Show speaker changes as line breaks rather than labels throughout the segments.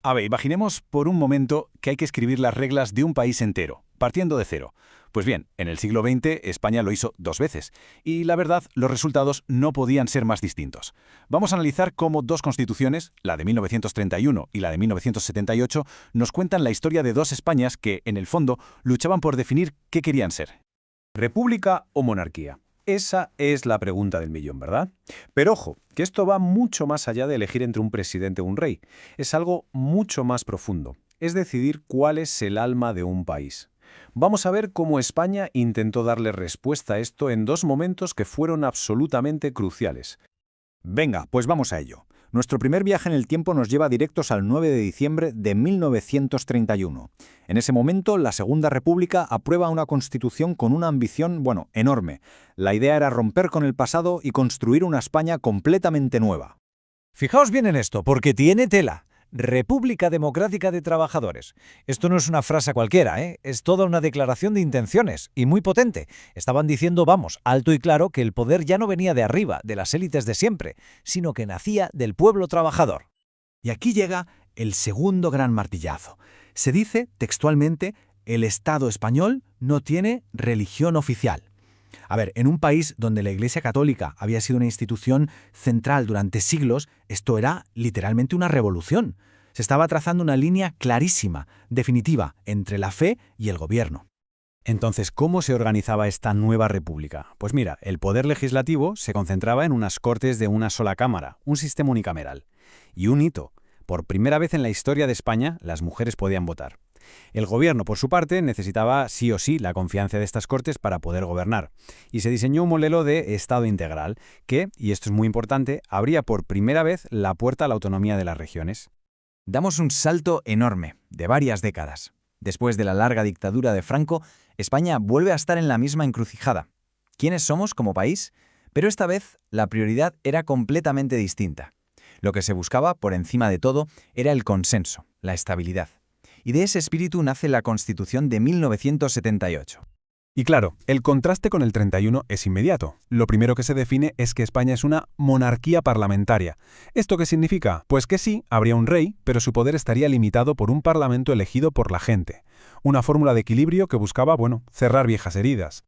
A ver, imaginemos por un momento que hay que escribir las reglas de un país entero, partiendo de cero. Pues bien, en el siglo XX España lo hizo 2 veces, y la verdad, los resultados no podían ser más distintos. Vamos a analizar cómo dos constituciones, la de 1931 y la de 1978, nos cuentan la historia de dos Españas que, en el fondo, luchaban por definir qué querían ser.
¿República o monarquía? Esa es la pregunta del millón, ¿verdad? Pero ojo, que esto va mucho más allá de elegir entre un presidente o un rey. Es algo mucho más profundo. Es decidir cuál es el alma de un país. Vamos a ver cómo España intentó darle respuesta a esto en dos momentos que fueron absolutamente cruciales.
Venga, pues vamos a ello. Nuestro primer viaje en el tiempo nos lleva directos al 9 de diciembre de 1931. En ese momento, la Segunda República aprueba una constitución con una ambición, enorme. La idea era romper con el pasado y construir una España completamente nueva.
Fijaos bien en esto, porque tiene tela. República Democrática de Trabajadores. Esto no es una frase cualquiera, ¿eh? Es toda una declaración de intenciones, y muy potente. Estaban diciendo, vamos, alto y claro, que el poder ya no venía de arriba, de las élites de siempre, sino que nacía del pueblo trabajador.
Y aquí llega el segundo gran martillazo. Se dice, textualmente, el Estado español no tiene religión oficial. A ver, en un país donde la Iglesia Católica había sido una institución central durante siglos, esto era literalmente una revolución. Se estaba trazando una línea clarísima, definitiva, entre la fe y el gobierno.
Entonces, ¿cómo se organizaba esta nueva república? Pues mira, el poder legislativo se concentraba en unas cortes de una sola cámara, un sistema unicameral. Y un hito. Por primera vez en la historia de España, las mujeres podían votar. El gobierno, por su parte, necesitaba sí o sí la confianza de estas cortes para poder gobernar. Y se diseñó un modelo de Estado integral que, y esto es muy importante, abría por primera vez la puerta a la autonomía de las regiones.
Damos un salto enorme, de varias décadas. Después de la larga dictadura de Franco, España vuelve a estar en la misma encrucijada. ¿Quiénes somos como país? Pero esta vez la prioridad era completamente distinta. Lo que se buscaba, por encima de todo, era el consenso, la estabilidad. Y de ese espíritu nace la Constitución de 1978.
Y claro, el contraste con el 31 es inmediato. Lo primero que se define es que España es una monarquía parlamentaria. ¿Esto qué significa? Pues que sí, habría un rey, pero su poder estaría limitado por un parlamento elegido por la gente. Una fórmula de equilibrio que buscaba, cerrar viejas heridas.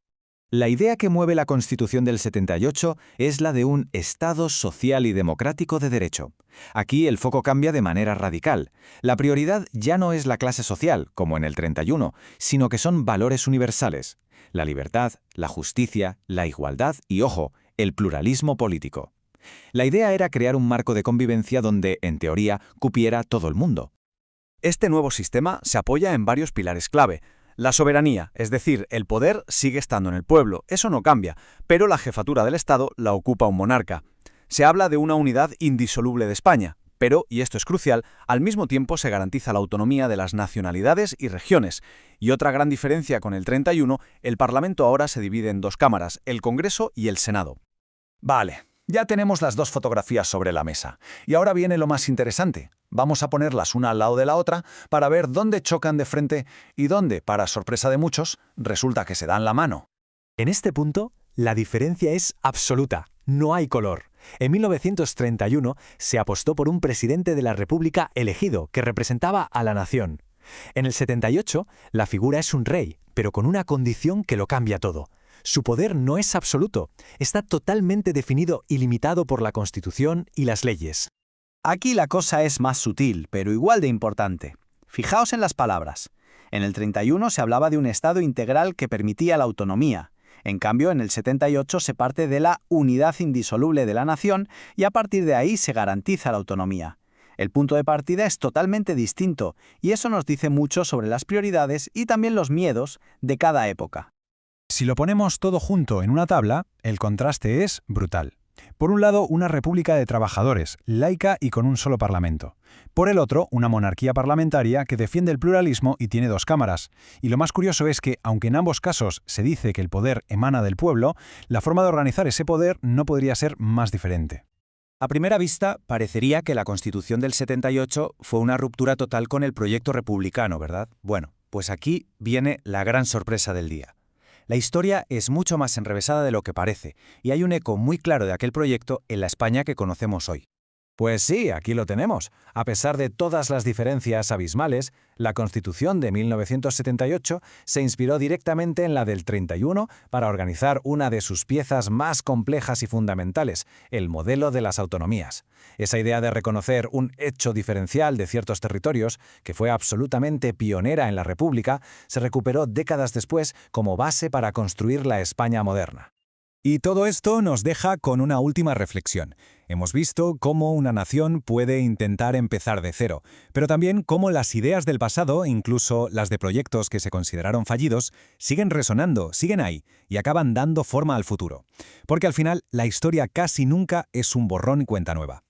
La idea que mueve la Constitución del 78 es la de un Estado social y democrático de derecho. Aquí el foco cambia de manera radical. La prioridad ya no es la clase social, como en el 31, sino que son valores universales. La libertad, la justicia, la igualdad y, ojo, el pluralismo político. La idea era crear un marco de convivencia donde, en teoría, cupiera todo el mundo.
Este nuevo sistema se apoya en varios pilares clave. La soberanía, es decir, el poder sigue estando en el pueblo, eso no cambia, pero la jefatura del Estado la ocupa un monarca. Se habla de una unidad indisoluble de España, pero, y esto es crucial, al mismo tiempo se garantiza la autonomía de las nacionalidades y regiones. Y otra gran diferencia con el 31, el Parlamento ahora se divide en dos cámaras, el Congreso y el Senado.
Vale, ya tenemos las dos fotografías sobre la mesa. Y ahora viene lo más interesante. Vamos a ponerlas una al lado de la otra para ver dónde chocan de frente y dónde, para sorpresa de muchos, resulta que se dan la mano.
En este punto, la diferencia es absoluta. No hay color. En 1931 se apostó por un presidente de la República elegido que representaba a la nación. En el 78, la figura es un rey, pero con una condición que lo cambia todo. Su poder no es absoluto, está totalmente definido y limitado por la Constitución y las leyes.
Aquí la cosa es más sutil, pero igual de importante. Fijaos en las palabras. En el 31 se hablaba de un Estado integral que permitía la autonomía. En cambio, en el 78 se parte de la unidad indisoluble de la nación y a partir de ahí se garantiza la autonomía. El punto de partida es totalmente distinto y eso nos dice mucho sobre las prioridades y también los miedos de cada época.
Si lo ponemos todo junto en una tabla, el contraste es brutal. Por un lado, una república de trabajadores, laica y con un solo parlamento. Por el otro, una monarquía parlamentaria que defiende el pluralismo y tiene dos cámaras. Y lo más curioso es que, aunque en ambos casos se dice que el poder emana del pueblo, la forma de organizar ese poder no podría ser más diferente.
A primera vista, parecería que la Constitución del 78 fue una ruptura total con el proyecto republicano, ¿verdad? Bueno, pues aquí viene la gran sorpresa del día. La historia es mucho más enrevesada de lo que parece, y hay un eco muy claro de aquel proyecto en la España que conocemos hoy.
Pues sí, aquí lo tenemos. A pesar de todas las diferencias abismales, la Constitución de 1978 se inspiró directamente en la del 31 para organizar una de sus piezas más complejas y fundamentales, el modelo de las autonomías. Esa idea de reconocer un hecho diferencial de ciertos territorios, que fue absolutamente pionera en la República, se recuperó décadas después como base para construir la España moderna.
Y todo esto nos deja con una última reflexión. Hemos visto cómo una nación puede intentar empezar de cero, pero también cómo las ideas del pasado, incluso las de proyectos que se consideraron fallidos, siguen resonando, siguen ahí y acaban dando forma al futuro. Porque al final la historia casi nunca es un borrón y cuenta nueva.